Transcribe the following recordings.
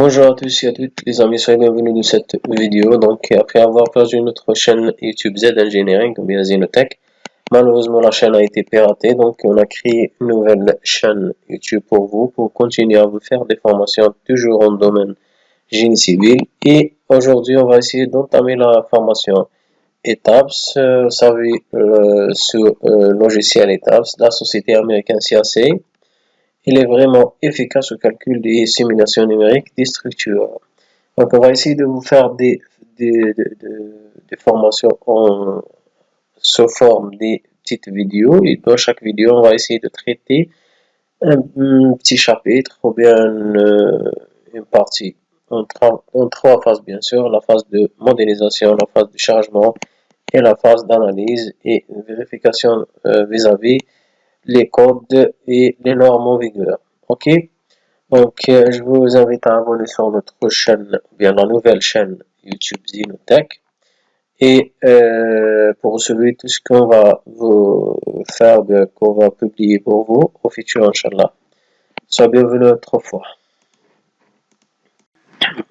Bonjour à tous et à toutes les amis, soyez bienvenus dans cette vidéo. Donc après avoir perdu notre chaîne YouTube Z Engineering ou bien Zenotech, malheureusement la chaîne a été piratée, donc on a créé une nouvelle chaîne YouTube pour vous, pour continuer à vous faire des formations toujours en domaine génie civil. Et aujourd'hui on va essayer d'entamer la formation ETAPS, vous savez, sur logiciel ETAPS, la société américaine CAC. Il est vraiment efficace au calcul des simulations numériques des structures. Donc, on va essayer de vous faire des formations sous forme des petites vidéos. Et dans chaque vidéo, on va essayer de traiter un petit chapitre ou bien une partie en trois phases, bien sûr. La phase de modélisation, la phase de chargement et la phase d'analyse et vérification vis-à-vis les codes et les normes en vigueur. Ok, donc je vous invite à abonner sur notre chaîne, bien la nouvelle chaîne YouTube Zenotech, et pour recevoir tout ce qu'on va vous faire, qu'on va publier pour vous au futur, Inch'Allah. Soyez bienvenus autrefois.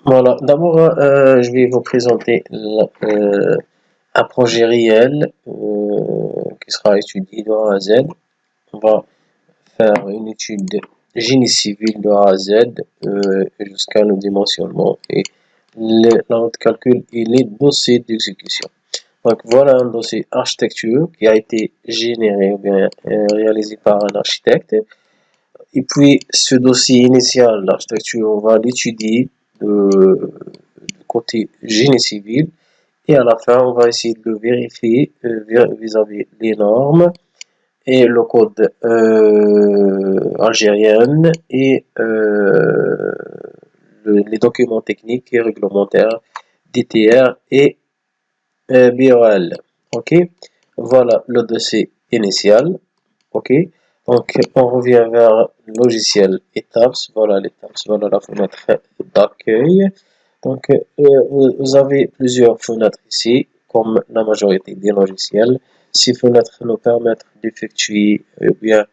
Voilà, d'abord je vais vous présenter un projet réel qui sera étudié de A à Z. On va faire une étude de génie civil de A à Z jusqu'à le dimensionnement et notre calcul et les dossiers d'exécution. Donc voilà un dossier architecture qui a été généré ou bien réalisé par un architecte. Et puis ce dossier initial d'architecture, on va l'étudier du côté génie civil et à la fin on va essayer de le vérifier vis-à-vis les normes et le code algérien et les documents techniques et réglementaires DTR et BOL. Ok, voilà le dossier initial. Ok, donc on revient vers le logiciel ETAPS. Voilà l'ETAPS, voilà la fenêtre d'accueil. Donc vous avez plusieurs fenêtres ici, comme la majorité des logiciels. Ces fenêtres nous permettent d'effectuer bien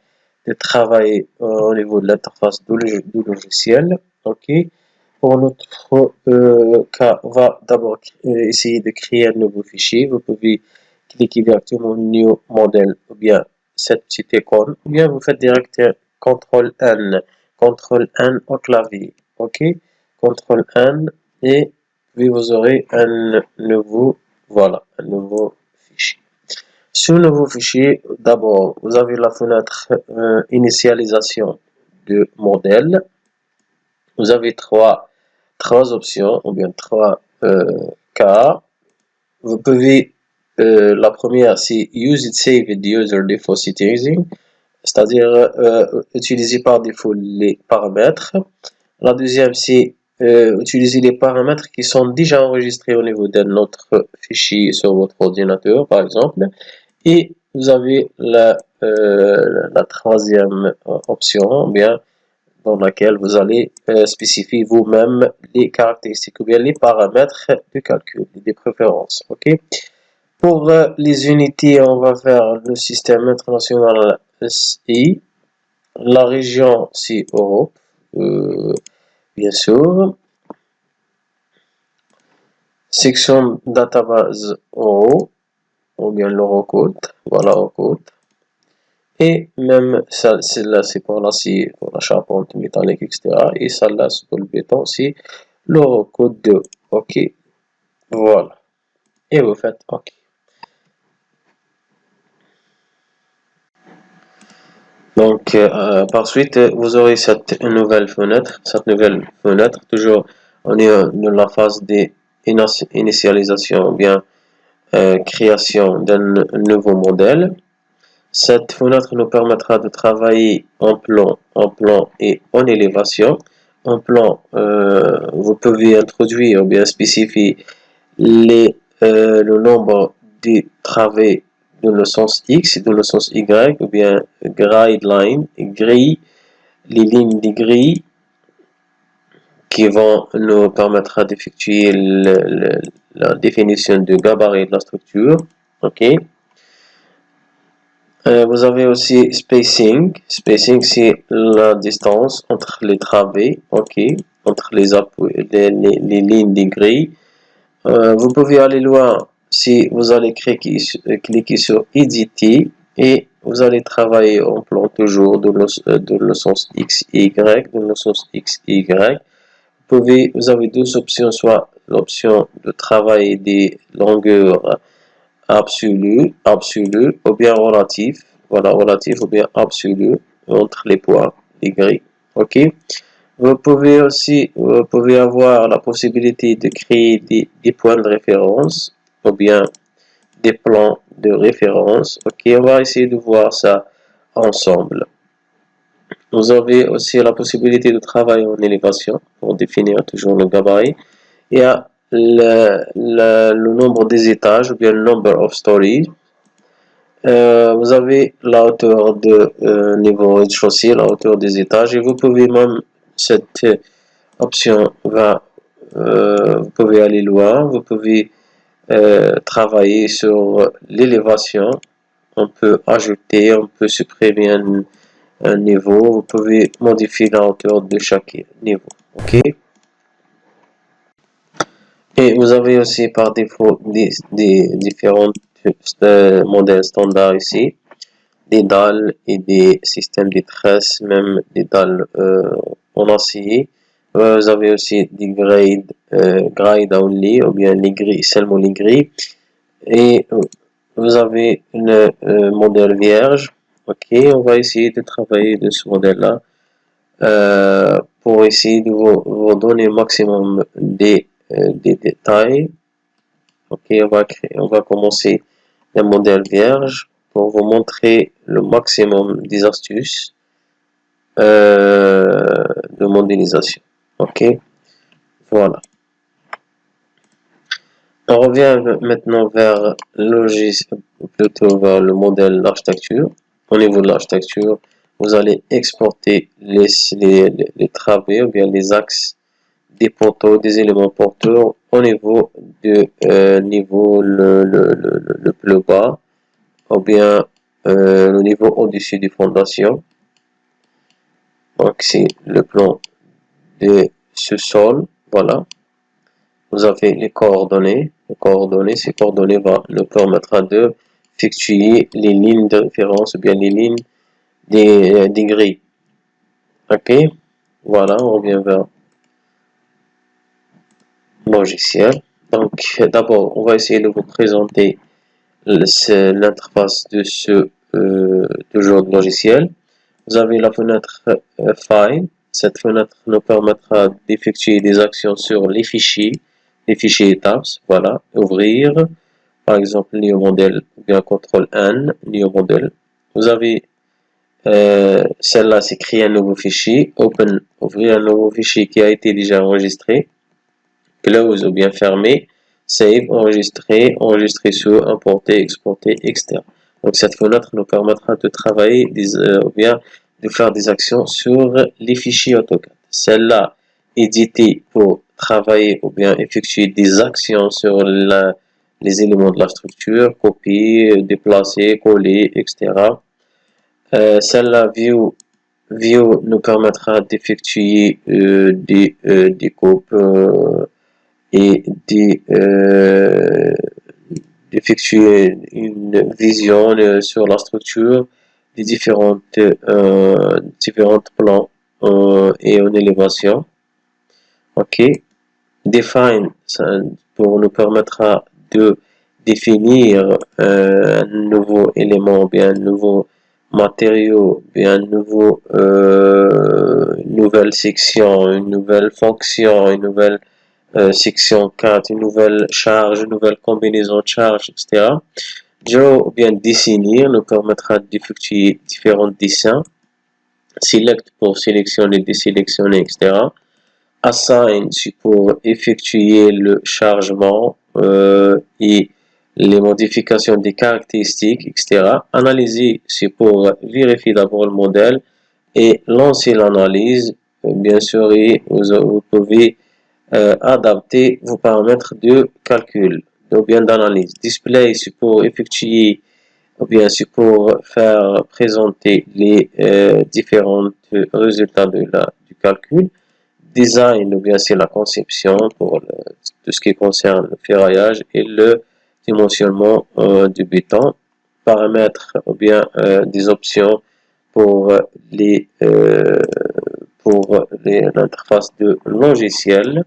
de travailler au niveau de l'interface du logiciel. Ok, pour notre cas, on va d'abord essayer de créer un nouveau fichier. Vous pouvez cliquer directement New Model ou bien cette petite icône, ou bien vous faites direct CTRL N au clavier. Ok, CTRL N et puis vous aurez un nouveau, voilà, un nouveau fichier. Sur le nouveau fichier, d'abord, vous avez la fenêtre initialisation de modèle. Vous avez trois options, ou bien trois cas. Vous pouvez, la première, c'est Use it saved user default settings, c'est-à-dire utiliser par défaut les paramètres. La deuxième, c'est utiliser les paramètres qui sont déjà enregistrés au niveau de notre fichier sur votre ordinateur, par exemple. Et vous avez la troisième option, bien, dans laquelle vous allez spécifier vous-même les caractéristiques ou bien les paramètres de calcul, des préférences. Ok. Pour les unités, on va faire le système international SI. La région, c'est Europe, bien sûr. Section database Euro, ou bien l'Eurocode, voilà Eurocode. Et même celle-là, c'est pour l'acier, pour la charpente métallique, etc. Et celle-là, c'est pour le béton, c'est l'Eurocode 2. Ok, voilà. Et vous faites OK. Donc, par suite, vous aurez cette nouvelle fenêtre. Toujours, on est dans la phase d'initialisation, ou bien création d'un nouveau modèle. Cette fenêtre nous permettra de travailler en plan et en élévation. En plan, vous pouvez introduire ou bien spécifier le nombre de travées dans le sens X et dans le sens Y, ou bien guideline, grille, les lignes de grille qui vont nous permettre d'effectuer la définition du gabarit de la structure. Ok. Vous avez aussi spacing. Spacing, c'est la distance entre les travées. Ok. entre les lignes des grilles. Vous pouvez aller loin si vous allez cliquer sur éditer et vous allez travailler en plan toujours dans le sens X et Y, dans le sens X et Y. Vous avez deux options, soit l'option de travailler des longueurs absolues, ou bien relatives, voilà, relatif ou bien absolu entre les points, les grilles. Ok. Vous pouvez avoir la possibilité de créer des points de référence ou bien des plans de référence. Ok, on va essayer de voir ça ensemble. Vous avez aussi la possibilité de travailler en élévation pour définir toujours le gabarit. Il y a le nombre des étages ou bien le number of stories. Vous avez la hauteur de niveau rez-de-chaussée, la hauteur des étages, et vous pouvez même, cette option vous pouvez aller loin, vous pouvez travailler sur l'élévation, on peut ajouter, on peut supprimer un niveau, vous pouvez modifier la hauteur de chaque niveau, ok. Et vous avez aussi par défaut des différents modèles standards ici, des dalles et des systèmes de tresses, même des dalles en acier. Vous avez aussi des grade only, ou bien les grilles, seulement les grilles. Et vous avez une modèle vierge. Ok, on va essayer de travailler de ce modèle-là pour essayer de vous donner le maximum des détails. Ok, on va commencer un modèle vierge pour vous montrer le maximum des astuces de modélisation. Ok, voilà. On revient maintenant vers plutôt vers le modèle d'architecture. Au niveau de l'architecture, vous allez exporter les travées ou bien les axes des poteaux, des éléments porteurs au niveau le plus bas ou bien le niveau au-dessus des fondations. Donc c'est le plan de ce sol, voilà. Vous avez les coordonnées. Ces coordonnées nous permettra de effectuer les lignes de référence ou bien les lignes des grilles. Ok, voilà, on revient vers logiciel. Donc d'abord, on va essayer de vous présenter l'interface de ce toujours de logiciel. Vous avez la fenêtre File. Cette fenêtre nous permettra d'effectuer des actions sur les fichiers étapes. Voilà, ouvrir, par exemple, New Model, ou bien CTRL N, New Model. Vous avez celle-là, c'est créer un nouveau fichier. Open, ouvrir un nouveau fichier qui a été déjà enregistré. Close ou bien fermer. Save, enregistrer, enregistrer sur, importer, exporter, etc. Donc cette fenêtre nous permettra de travailler ou bien de faire des actions sur les fichiers AutoCAD. Celle-là, éditer pour travailler ou bien effectuer des actions sur les éléments de la structure, copier, déplacer, coller, etc. Celle-là, view nous permettra d'effectuer des coupes et d'effectuer une vision sur la structure des différentes plans et en élévation. Ok, define, ça nous permettra de définir un nouveau élément, bien un nouveau matériau, bien une nouvelle section, une nouvelle fonction, une nouvelle section 4, une nouvelle charge, une nouvelle combinaison de charges, etc. Draw ou bien dessiner nous permettra d'effectuer différents dessins. Select pour sélectionner, désélectionner, etc. Assign, c'est pour effectuer le chargement et les modifications des caractéristiques, etc. Analyser, c'est pour vérifier d'abord le modèle et lancer l'analyse. Bien sûr, et vous pouvez adapter vos paramètres de calcul ou bien d'analyse. Display, c'est pour effectuer ou bien c'est pour faire présenter les différents résultats du calcul. design, ou bien c'est la conception pour tout ce qui concerne le ferraillage et le dimensionnement du béton, paramètres ou bien des options pour l'interface de logiciel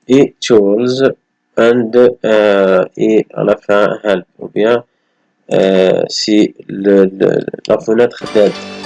et tools et à la fin help, ou bien c'est la fenêtre d'aide.